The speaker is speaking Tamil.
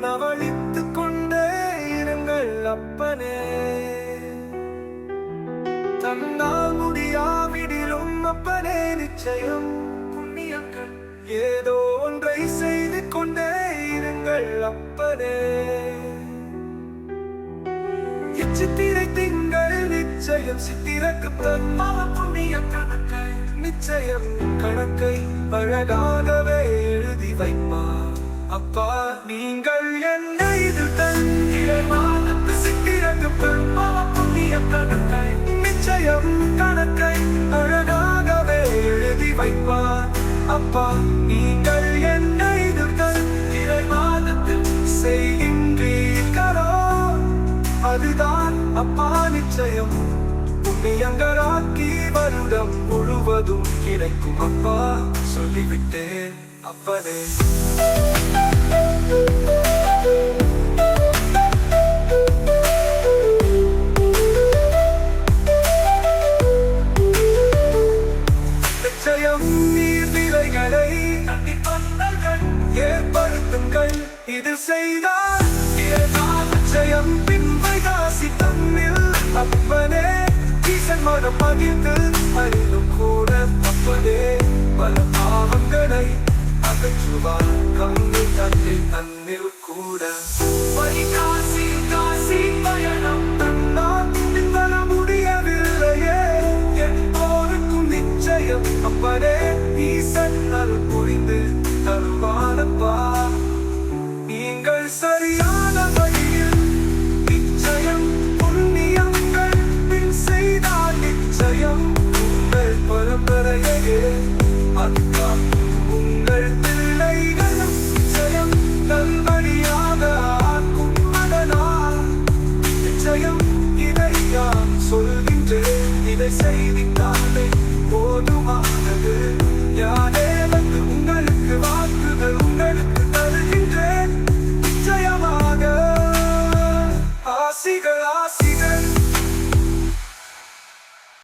உணவளித்துக் கொண்டே இருங்கள் அப்பனே. தன்னால் முடியாவிடிலும் அப்பனே நிச்சயம் புண்ணியங்கள் ஏதோ ஒன்றை செய்து கொண்டே இருங்கள் அப்பனே. இச்சித்திரை திங்கள் நிச்சயம் சித்திரக்கு தன்மாவ புண்ணிய கணக்கை நிச்சயம் கணக்கை அழகாகவே எழுதி வைப்பா அப்பா. நீங்கள் என்ன இது தன்மானத்து சித்திரக்கு தன்மாவ புண்ணிய கணக்கை நிச்சயம் கணக்கை அழகாகவே எழுதி வைப்பா அப்பா. நீங்கள் என்ன இது தன்மானத்தில் செய்கின்றீர்களோ அதுதான் அப்பா நிச்சயம் புண்ணியங்களாக்கி வருடம் முழுவதும் கிடைக்கும் அப்பா. சொல்லிவிட்டேன் அப்பனே. நிச்சயம் நீர்நிலைகளை பந்தல்கள் ஏற்படுத்துங்கள் இது செய்தால் நிச்சயம் பின்பை காசி தன்னில் அப்பனே. ஈசன் மனம் பகிர்ந்து அறிந்தும் கூட அப்பனே பல பாவங்களை அகற்றுவார் கண்ணில் தன்னில் தன்னில் கூட. காசி காசி பயணம் தன்னால் பின்வர முடியவில்லையே என்போருக்கும் நிச்சயம் அப்பனே ஈசன் அருள் புரிந்து தருவானப்பா. நீங்கள் சரியான வழியில் நிச்சயம் புண்ணியங்கள் பின் செய்தால் நிச்சயம் உங்கள் பரம்பரையே அதுதான் உங்கள் பிள்ளைகளும் நிச்சயம் நல்வழியாக ஆக்கும் அதனால் நிச்சயம் இதை யான் சொல்கின்றேன். இதை செய்தித்தாலே போதுமா